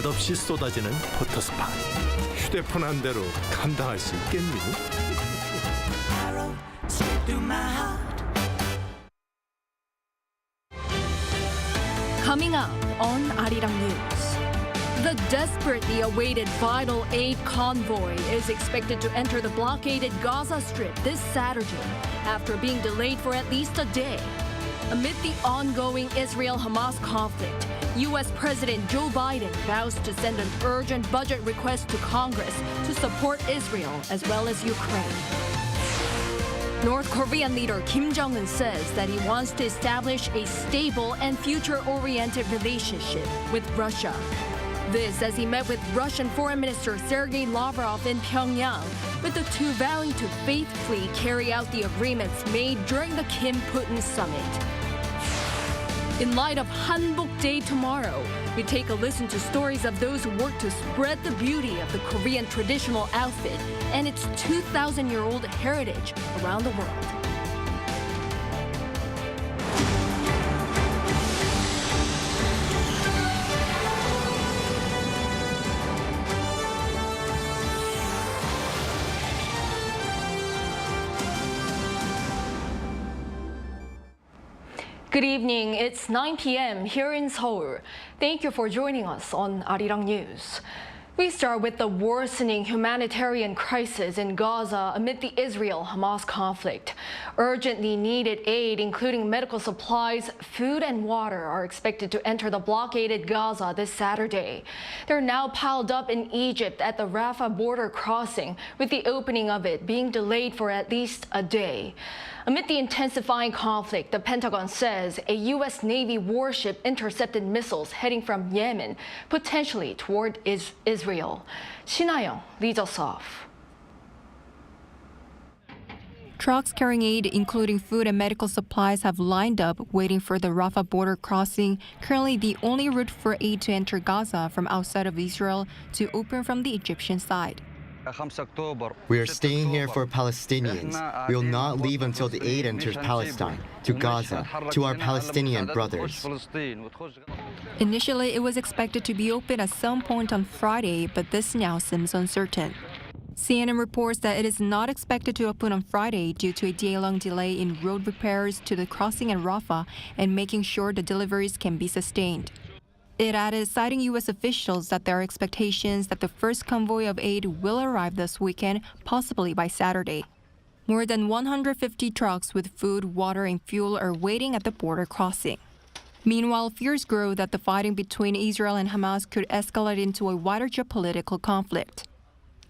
끝없이 쏟아지는 포토스팟. 휴대폰 한 대로 감당할 수 있겠니? Coming up on Arirang News. The desperately awaited vital aid convoy is expected to enter the blockaded Gaza Strip this Saturday after being delayed for at least a day. Amid the ongoing Israel-Hamas conflict, U.S. President Joe Biden vows to send an urgent budget request to Congress to support Israel as well as Ukraine. North Korean leader Kim Jong-un says that he wants to establish a stable and future-oriented relationship with Russia. This as he met with Russian Foreign Minister Sergei Lavrov in Pyongyang, with the two vowing to faithfully carry out the agreements made during the Kim-Putin summit. In light of Hanbok Day tomorrow, we take a listen to stories of those who work to spread the beauty of the Korean traditional outfit and its 2,000-year-old heritage around the world. Good evening. It's 9 p.m. here in Seoul. Thank you for joining us on Arirang News. We start with the worsening humanitarian crisis in Gaza amid the Israel-Hamas conflict. Urgently needed aid, including medical supplies, food, and water, are expected to enter the blockaded Gaza this Saturday. They're now piled up in Egypt at the Rafah border crossing, with the opening of it being delayed for at least a day. Amid the intensifying conflict, the Pentagon says a U.S. Navy warship intercepted missiles heading from Yemen, potentially toward Israel. Shin-Young leads us off. Trucks carrying aid, including food and medical supplies, have lined up waiting for the Rafah border crossing, currently the only route for aid to enter Gaza from outside of Israel, to open from the Egyptian side. We are staying here for Palestinians. We will not leave until the aid enters Palestine, to Gaza, to our Palestinian brothers. Initially, it was expected to be open at some point on Friday, but this now seems uncertain. CNN reports that it is not expected to open on Friday due to a day-long delay in road repairs to the crossing in Rafah and making sure the deliveries can be sustained. It added, citing U.S. officials, that there are expectations that the first convoy of aid will arrive this weekend, possibly by Saturday. More than 150 trucks with food, water, and fuel are waiting at the border crossing. Meanwhile, fears grow that the fighting between Israel and Hamas could escalate into a wider geopolitical conflict.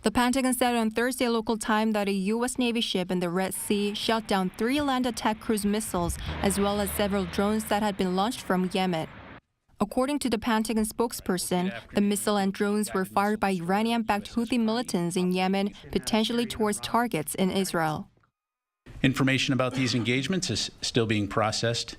The Pentagon said on Thursday local time that a U.S. Navy ship in the Red Sea shot down 3 land attack cruise missiles, as well as several drones that had been launched from Yemen. According to the Pentagon spokesperson, the missile and drones were fired by Iranian-backed Houthi militants in Yemen, potentially towards targets in Israel. Information about these engagements is still being processed.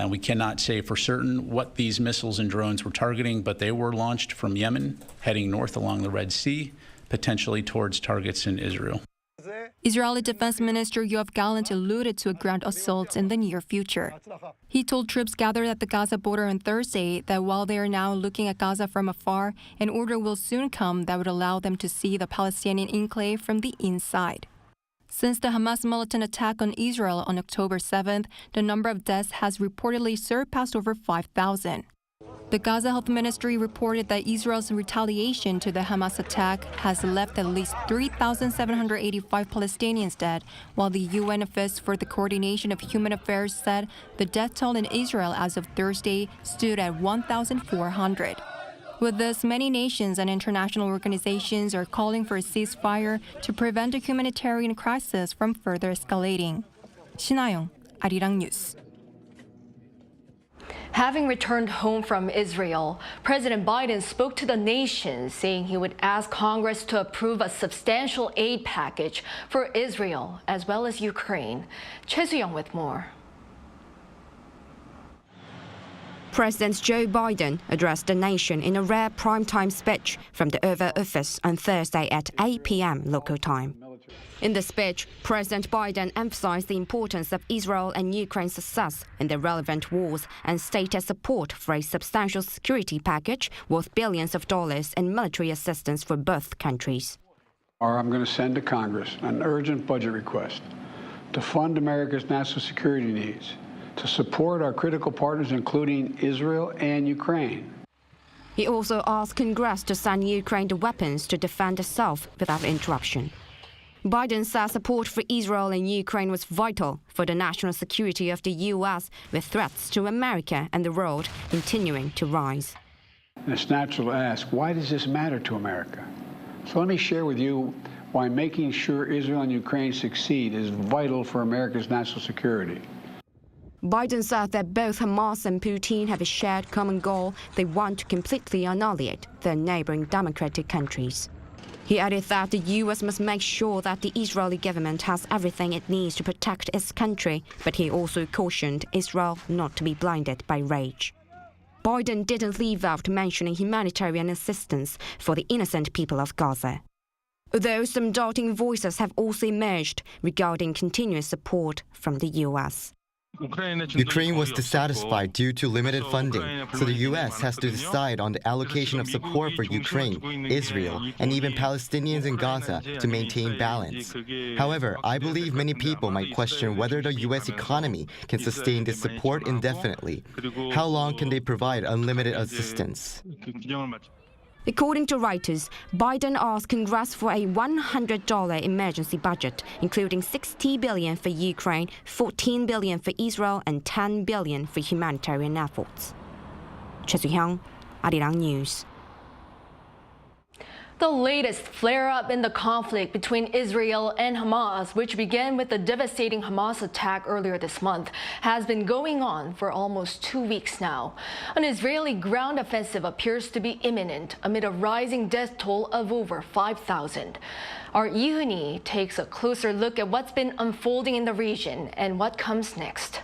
We cannot say for certain what these missiles and drones were targeting, but they were launched from Yemen, heading north along the Red Sea, potentially towards targets in Israel. Israeli Defense Minister Yoav Gallant alluded to a ground assault in the near future. He told troops gathered at the Gaza border on Thursday that while they are now looking at Gaza from afar, an order will soon come that would allow them to see the Palestinian enclave from the inside. Since the Hamas militant attack on Israel on October 7th, the number of deaths has reportedly surpassed over 5,000. The Gaza Health Ministry reported that Israel's retaliation to the Hamas attack has left at least 3,785 Palestinians dead, while the UN Office for the Coordination of Human Affairs said the death toll in Israel as of Thursday stood at 1,400. With this, many nations and international organizations are calling for a ceasefire to prevent the humanitarian crisis from further escalating. Shin-Young, Arirang News. Having returned home from Israel, President Biden spoke to the nation, saying he would ask Congress to approve a substantial aid package for Israel as well as Ukraine. Choi Soo-young with more. President Joe Biden addressed the nation in a rare primetime speech from the Oval Office on Thursday at 8 p.m. local time. In the speech, President Biden emphasized the importance of Israel and Ukraine's success in the relevant wars and stated support for a substantial security package worth billions of dollars in military assistance for both countries. I'm going to send to Congress an urgent budget request to fund America's national security needs, to support our critical partners, including Israel and Ukraine. He also asked Congress to send Ukraine the weapons to defend itself without interruption. Biden said support for Israel and Ukraine was vital for the national security of the U.S., with threats to America and the world continuing to rise. And it's natural to ask, why does this matter to America? So let me share with you why making sure Israel and Ukraine succeed is vital for America's national security. Biden said that both Hamas and Putin have a shared common goal. They want to completely annihilate their neighboring democratic countries. He added that the U.S. must make sure that the Israeli government has everything it needs to protect its country, but he also cautioned Israel not to be blinded by rage. Biden didn't leave out mentioning humanitarian assistance for the innocent people of Gaza. Although some doubting voices have also emerged regarding continuous support from the U.S. Ukraine was dissatisfied due to limited funding, so the U.S. has to decide on the allocation of support for Ukraine, Israel, and even Palestinians in Gaza to maintain balance. However, I believe many people might question whether the U.S. economy can sustain this support indefinitely. How long can they provide unlimited assistance? According to Reuters, Biden asked Congress for a $100 emergency budget, including $60 billion for Ukraine, $14 billion for Israel, and $10 billion for humanitarian efforts. Choi Soo-hyung, Arirang News. The latest flare-up in the conflict between Israel and Hamas, which began with the devastating Hamas attack earlier this month, has been going on for almost 2 weeks now. An Israeli ground offensive appears to be imminent amid a rising death toll of over 5,000. Our Lee takes a closer look at what's been unfolding in the region and what comes next.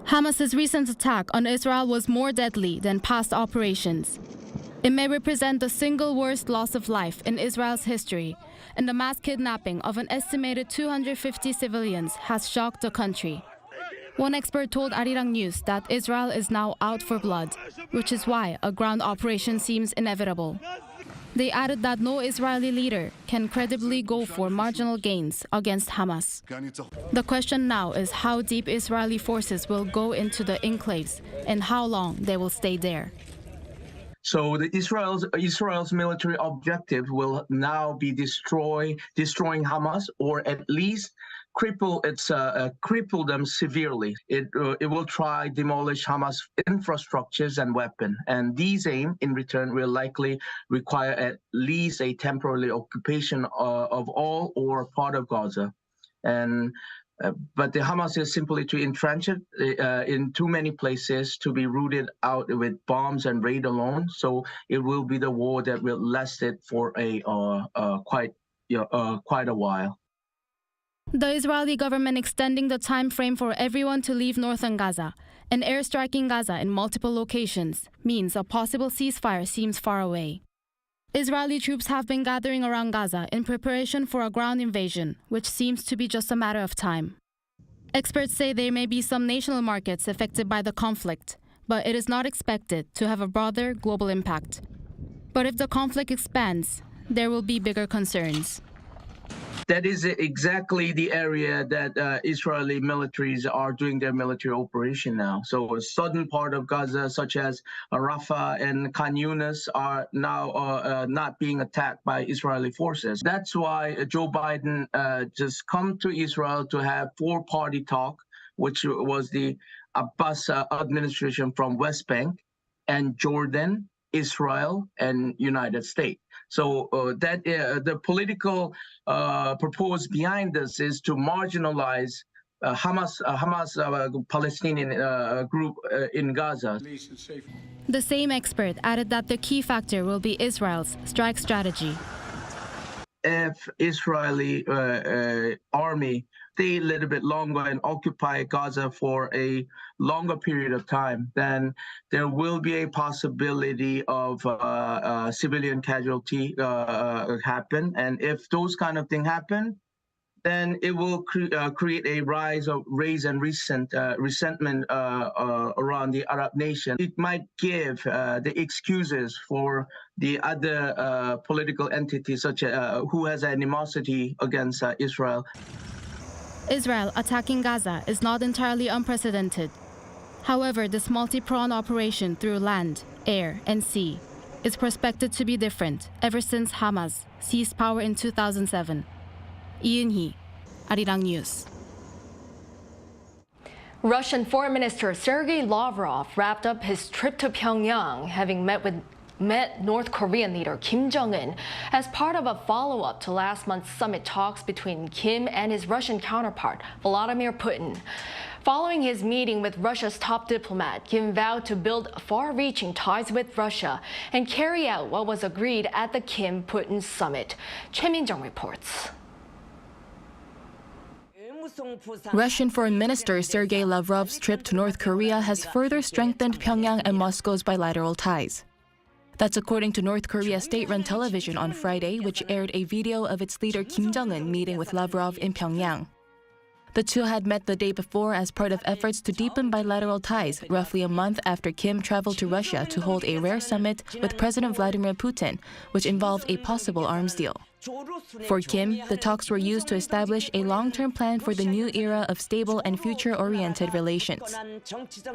Hamas's recent attack on Israel was more deadly than past operations. It may represent the single worst loss of life in Israel's history, and the mass kidnapping of an estimated 250 civilians has shocked the country. One expert told Arirang News that Israel is now out for blood, which is why a ground operation seems inevitable. They added that no Israeli leader can credibly go for marginal gains against Hamas. The question now is how deep Israeli forces will go into the enclaves and how long they will stay there. So Israel's military objective will now be destroying Hamas, or at least cripple them severely. It will try demolish Hamas infrastructures and weapons, and these aim in return will likely require at least a temporary occupation of all or part of Gaza. But the Hamas is simply to entrench it in too many places to be rooted out with bombs and raid alone. So it will be the war that will last it for quite a while. The Israeli government extending the time frame for everyone to leave northern Gaza and airstriking Gaza in multiple locations means a possible ceasefire seems far away. Israeli troops have been gathering around Gaza in preparation for a ground invasion, which seems to be just a matter of time. Experts say there may be some national markets affected by the conflict, but it is not expected to have a broader global impact. But if the conflict expands, there will be bigger concerns. That is exactly the area that Israeli militaries are doing their military operation now. So a southern part of Gaza, such as Rafah and Khan Yunis, are now not being attacked by Israeli forces. That's why Joe Biden just come to Israel to have four-party talk, which was the Abbas administration from West Bank and Jordan, Israel, and United States. So the political purpose behind this is to marginalize Hamas Palestinian group in Gaza. The same expert added that the key factor will be Israel's strike strategy. If Israeli army army stay a little bit longer and occupy Gaza for a longer period of time, then there will be a possibility of civilian casualty happen. And if those kind of things happen, then it will create a raise and resentment around the Arab nation. It might give the excuses for the other political entities such as who has animosity against Israel. Israel attacking Gaza is not entirely unprecedented. However, this multi-pronged operation through land, air, and sea is prospected to be different ever since Hamas seized power in 2007. Ian Hee, Arirang News. Russian Foreign Minister Sergei Lavrov wrapped up his trip to Pyongyang, having met North Korean leader Kim Jong-un as part of a follow-up to last month's summit talks between Kim and his Russian counterpart, Vladimir Putin. Following his meeting with Russia's top diplomat, Kim vowed to build far-reaching ties with Russia and carry out what was agreed at the Kim-Putin summit. Choi Min-jung reports. Russian Foreign Minister Sergei Lavrov's trip to North Korea has further strengthened Pyongyang and Moscow's bilateral ties. That's according to North Korea's state-run television on Friday, which aired a video of its leader Kim Jong-un meeting with Lavrov in Pyongyang. The two had met the day before as part of efforts to deepen bilateral ties, roughly a month after Kim traveled to Russia to hold a rare summit with President Vladimir Putin, which involved a possible arms deal. For Kim, the talks were used to establish a long-term plan for the new era of stable and future-oriented relations.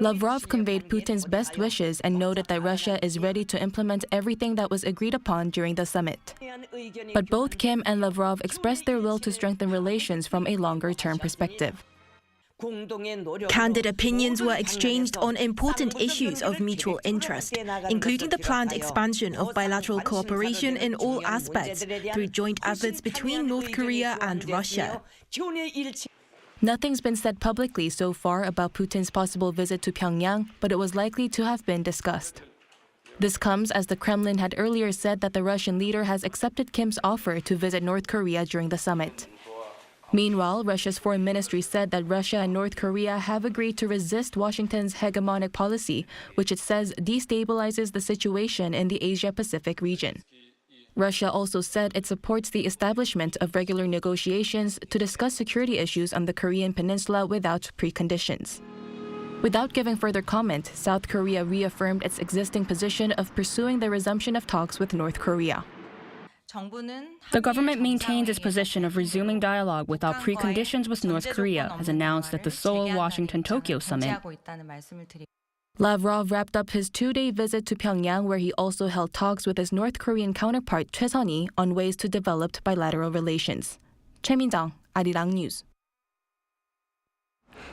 Lavrov conveyed Putin's best wishes and noted that Russia is ready to implement everything that was agreed upon during the summit. But both Kim and Lavrov expressed their will to strengthen relations from a longer-term perspective. Candid opinions were exchanged on important issues of mutual interest, including the planned expansion of bilateral cooperation in all aspects through joint efforts between North Korea and Russia. Nothing's been said publicly so far about Putin's possible visit to Pyongyang, but it was likely to have been discussed. This comes as the Kremlin had earlier said that the Russian leader has accepted Kim's offer to visit North Korea during the summit. Meanwhile, Russia's foreign ministry said that Russia and North Korea have agreed to resist Washington's hegemonic policy, which it says destabilizes the situation in the Asia-Pacific region. Russia also said it supports the establishment of regular negotiations to discuss security issues on the Korean peninsula without preconditions. Without giving further comment, South Korea reaffirmed its existing position of pursuing the resumption of talks with North Korea. The government maintains its position of resuming dialogue without preconditions with North Korea, as announced at the Seoul-Washington-Tokyo summit. Lavrov wrapped up his two-day visit to Pyongyang, where he also held talks with his North Korean counterpart Seosan on ways to develop bilateral relations. Choi Min-jung, Arirang News.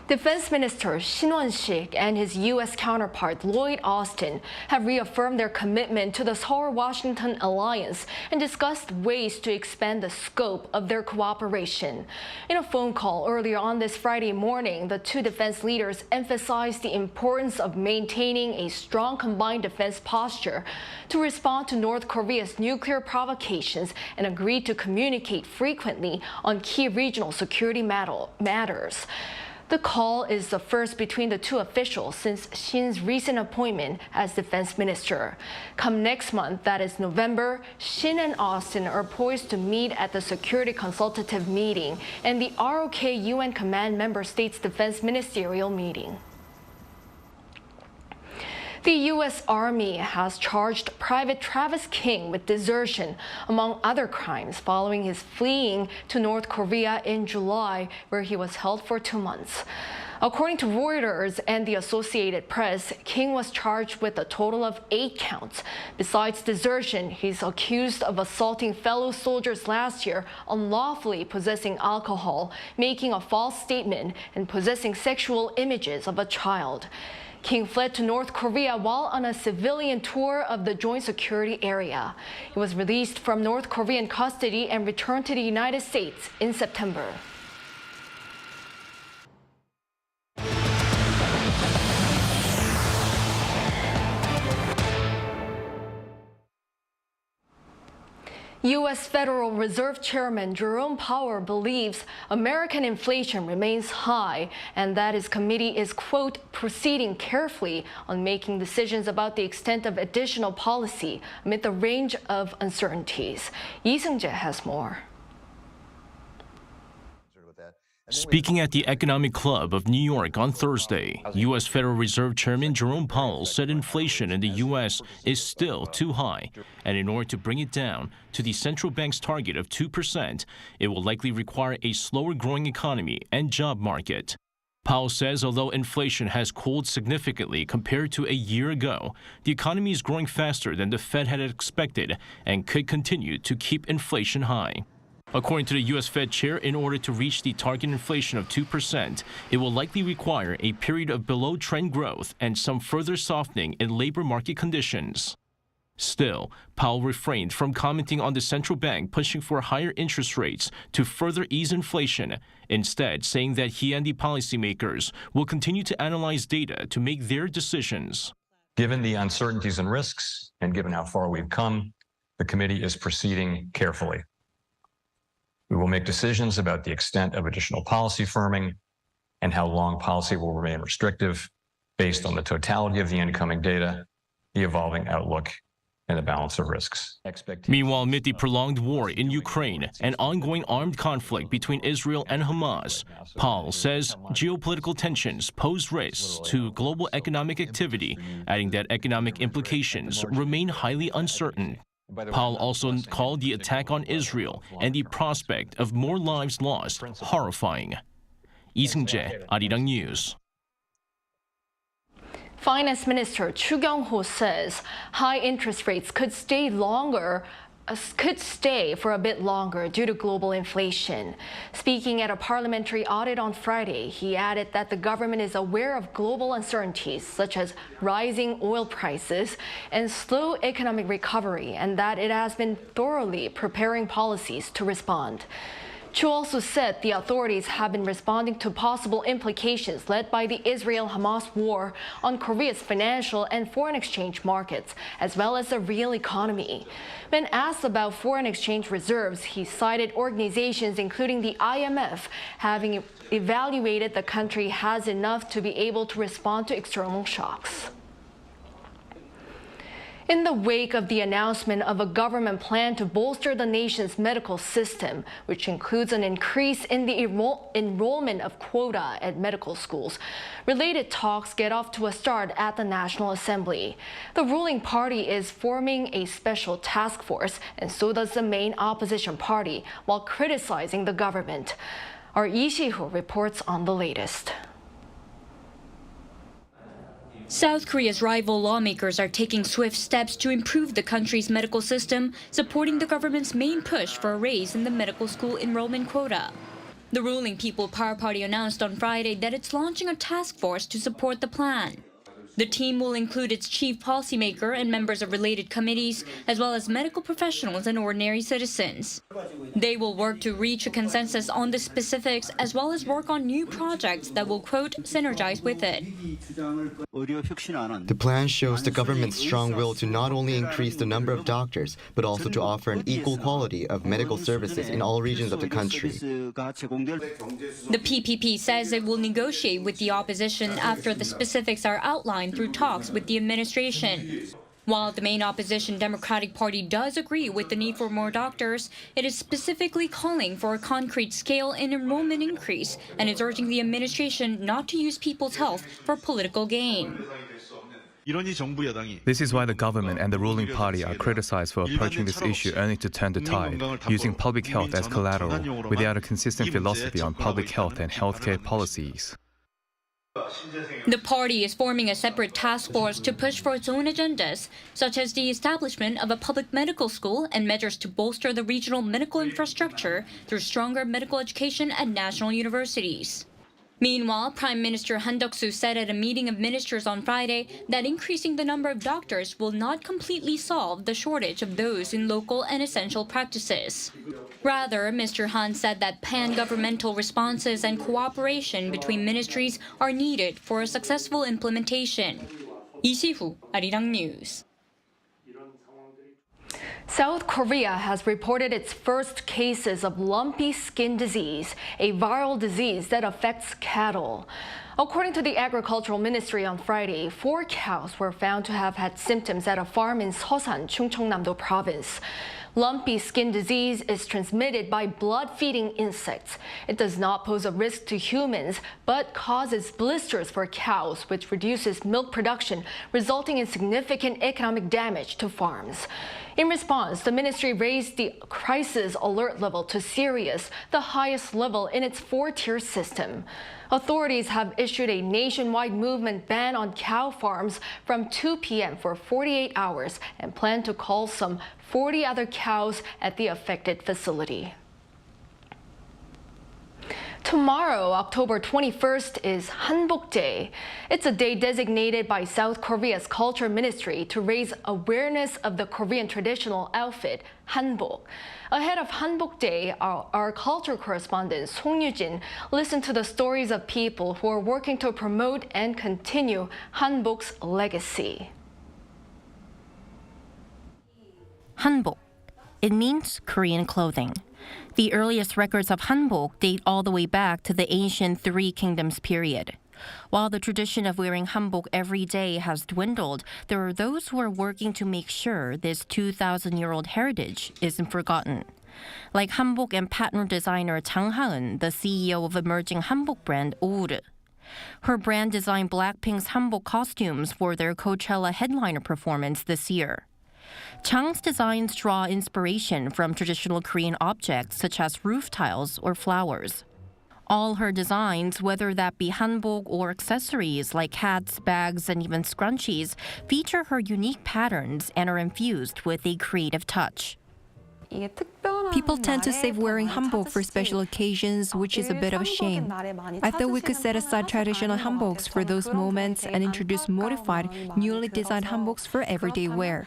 Defense Minister Shin Won-sik and his U.S. counterpart Lloyd Austin have reaffirmed their commitment to the Seoul-Washington alliance and discussed ways to expand the scope of their cooperation. In a phone call earlier on this Friday morning, the two defense leaders emphasized the importance of maintaining a strong combined defense posture to respond to North Korea's nuclear provocations and agreed to communicate frequently on key regional security matters. The call is the first between the two officials since Shin's recent appointment as defense minister. Come next month, that is November, Shin and Austin are poised to meet at the Security Consultative Meeting and the ROK UN Command Member States Defense Ministerial Meeting. The U.S. Army has charged Private Travis King with desertion, among other crimes, following his fleeing to North Korea in July, where he was held for 2 months. According to Reuters and the Associated Press, King was charged with a total of 8 counts. Besides desertion, he's accused of assaulting fellow soldiers last year, unlawfully possessing alcohol, making a false statement, and possessing sexual images of a child. King fled to North Korea while on a civilian tour of the joint security area. He was released from North Korean custody and returned to the United States in September. U.S. Federal Reserve Chairman Jerome Powell believes American inflation remains high and that his committee is, quote, proceeding carefully on making decisions about the extent of additional policy amid the range of uncertainties. Lee Seung-jae has more. Speaking at the Economic Club of New York on Thursday, U.S. Federal Reserve Chairman Jerome Powell said inflation in the U.S. is still too high, and in order to bring it down to the central bank's target of 2%, it will likely require a slower-growing economy and job market. Powell says although inflation has cooled significantly compared to a year ago, the economy is growing faster than the Fed had expected and could continue to keep inflation high. According to the U.S. Fed chair, in order to reach the target inflation of 2%, it will likely require a period of below-trend growth and some further softening in labor market conditions. Still, Powell refrained from commenting on the central bank pushing for higher interest rates to further ease inflation, instead saying that he and the policymakers will continue to analyze data to make their decisions. Given the uncertainties and risks, and given how far we've come, the committee is proceeding carefully. We will make decisions about the extent of additional policy firming and how long policy will remain restrictive based on the totality of the incoming data, the evolving outlook, and the balance of risks. Meanwhile, amid the prolonged war in Ukraine and ongoing armed conflict between Israel and Hamas, Powell says geopolitical tensions pose risks to global economic activity, adding that economic implications remain highly uncertain. Powell also called the attack on Israel and the prospect of more lives lost horrifying. Lee Seung-jae, Arirang News. Finance Minister Chu Kyung-ho says high interest rates could stay for a bit longer due to global inflation. Speaking at a parliamentary audit on Friday, he added that the government is aware of global uncertainties such as rising oil prices and slow economic recovery, and that it has been thoroughly preparing policies to respond. Chu also said the authorities have been responding to possible implications led by the Israel-Hamas war on Korea's financial and foreign exchange markets, as well as the real economy. When asked about foreign exchange reserves, he cited organizations including the IMF having evaluated the country has enough to be able to respond to external shocks. In the wake of the announcement of a government plan to bolster the nation's medical system, which includes an increase in the enrollment of quota at medical schools, related talks get off to a start at the National Assembly. The ruling party is forming a special task force, and so does the main opposition party, while criticizing the government. Our Lee Si-hoo reports on the latest. South Korea's rival lawmakers are taking swift steps to improve the country's medical system, supporting the government's main push for a raise in the medical school enrollment quota. The ruling People Power Party announced on Friday that it's launching a task force to support the plan. The team will include its chief policymaker and members of related committees, as well as medical professionals and ordinary citizens. They will work to reach a consensus on the specifics, as well as work on new projects that will, quote, synergize with it. The plan shows the government's strong will to not only increase the number of doctors, but also to offer an equal quality of medical services in all regions of the country. The PPP says it will negotiate with the opposition after the specifics are outlined through talks with the administration. While the main opposition Democratic Party does agree with the need for more doctors, it is specifically calling for a concrete scale in enrollment increase and is urging the administration not to use people's health for political gain. This is why the government and the ruling party are criticized for approaching this issue only to turn the tide, using public health as collateral, without a consistent philosophy on public health and healthcare policies. The party is forming a separate task force to push for its own agendas, such as the establishment of a public medical school and measures to bolster the regional medical infrastructure through stronger medical education at national universities. Meanwhile, Prime Minister Hanbok said at a meeting of ministers on Friday that increasing the number of doctors will not completely solve the shortage of those in local and essential practices. Rather, Mr. Han said that pan-governmental responses and cooperation between ministries are needed for a successful implementation. Lee Si-hoo, Arirang News. South Korea has reported its first cases of lumpy skin disease, a viral disease that affects cattle. According to the Agricultural Ministry on Friday, 4 cows were found to have had symptoms at a farm in Seosan, Chungcheongnam-do province. Lumpy skin disease is transmitted by blood-feeding insects. It does not pose a risk to humans, but causes blisters for cows, which reduces milk production, resulting in significant economic damage to farms. In response, the ministry raised the crisis alert level to serious, the highest level in its 4-tier system. Authorities have issued a nationwide movement ban on cow farms from 2 p.m. for 48 hours and plan to cull some 40 other cows at the affected facility. Tomorrow, October 21st, is Hanbok Day. It's a day designated by South Korea's Culture Ministry to raise awareness of the Korean traditional outfit, Hanbok. Ahead of Hanbok Day, our culture correspondent Song Yu-jin listened to the stories of people who are working to promote and continue Hanbok's legacy. Hanbok. It means Korean clothing. The earliest records of Hanbok date all the way back to the ancient Three Kingdoms period. While the tradition of wearing hanbok every day has dwindled, there are those who are working to make sure this 2,000-year-old heritage isn't forgotten. Like hanbok and pattern designer Jang Ha-eun, the CEO of emerging hanbok brand Ore. Her brand designed Blackpink's hanbok costumes for their Coachella headliner performance this year. Chang's designs draw inspiration from traditional Korean objects such as roof tiles or flowers. All her designs, whether that be hanbok or accessories like hats, bags, and even scrunchies, feature her unique patterns and are infused with a creative touch. People tend to save wearing hanbok for special occasions, which is a bit of a shame. I thought we could set aside traditional hanboks for those moments and introduce modified, newly designed hanboks for everyday wear.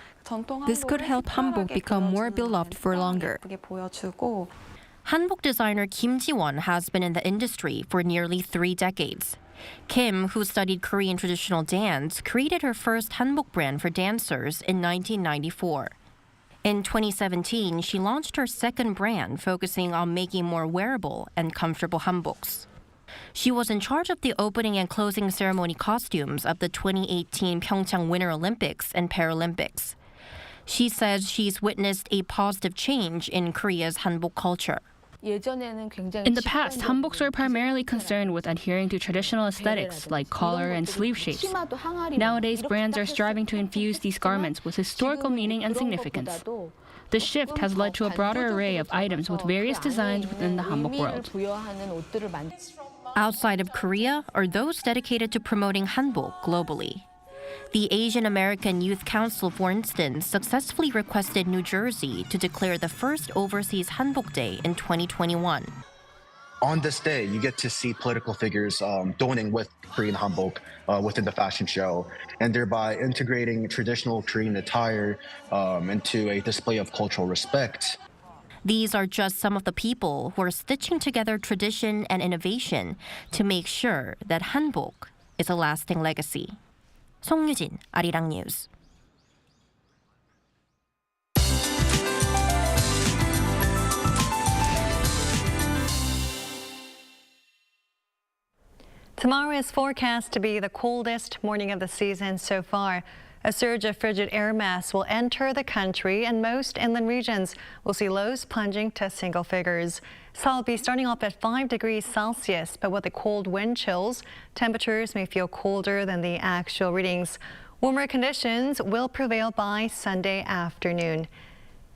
This could help hanbok become more beloved for longer. Hanbok designer Kim Ji-won has been in the industry for nearly 3 decades. Kim, who studied Korean traditional dance, created her first hanbok brand for dancers in 1994. In 2017, she launched her second brand, focusing on making more wearable and comfortable hanboks. She was in charge of the opening and closing ceremony costumes of the 2018 Pyeongchang Winter Olympics and Paralympics. She says she's witnessed a positive change in Korea's hanbok culture. In the past, hanboks were primarily concerned with adhering to traditional aesthetics like collar and sleeve shapes. Nowadays, brands are striving to infuse these garments with historical meaning and significance. The shift has led to a broader array of items with various designs within the hanbok world. Outside of Korea are those dedicated to promoting hanbok globally. The Asian American Youth Council, for instance, successfully requested New Jersey to declare the first overseas Hanbok Day in 2021. On this day, you get to see political figures donning with Korean hanbok within the fashion show, and thereby integrating traditional Korean attire into a display of cultural respect. These are just some of the people who are stitching together tradition and innovation to make sure that hanbok is a lasting legacy. Song Yu-jin, Arirang News. Tomorrow is forecast to be the coldest morning of the season so far. A surge of frigid air mass will enter the country, and most inland regions will see lows plunging to single figures. Seoul will be starting off at 5 degrees Celsius, but with the cold wind chills, temperatures may feel colder than the actual readings. Warmer conditions will prevail by Sunday afternoon.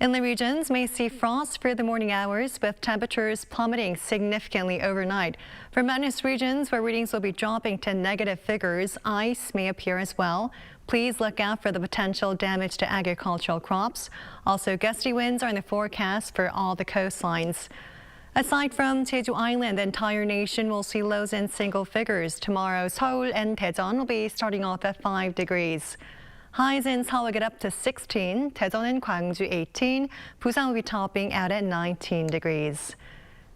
Inland regions may see frost for the morning hours, with temperatures plummeting significantly overnight. For mountainous regions where readings will be dropping to negative figures, ice may appear as well. Please look out for the potential damage to agricultural crops. Also, gusty winds are in the forecast for all the coastlines. Aside from Jeju Island, the entire nation will see lows in single figures. Tomorrow, Seoul and Daejeon will be starting off at 5 degrees. Highs in Seoul will get up to 16, Daejeon and Gwangju 18, Busan will be topping out at 19 degrees.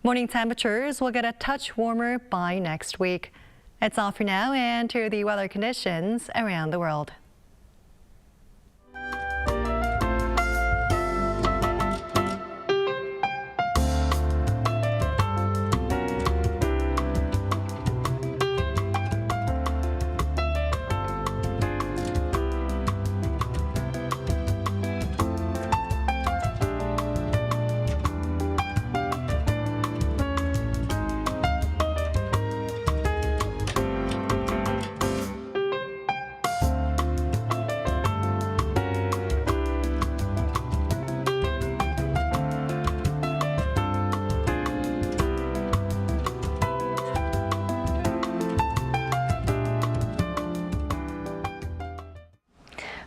Morning temperatures will get a touch warmer by next week. It's all for now, and to the weather conditions around the world.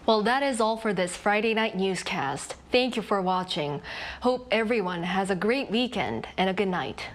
Well, that is all for this Friday night newscast. Thank you for watching. Hope everyone has a great weekend and a good night.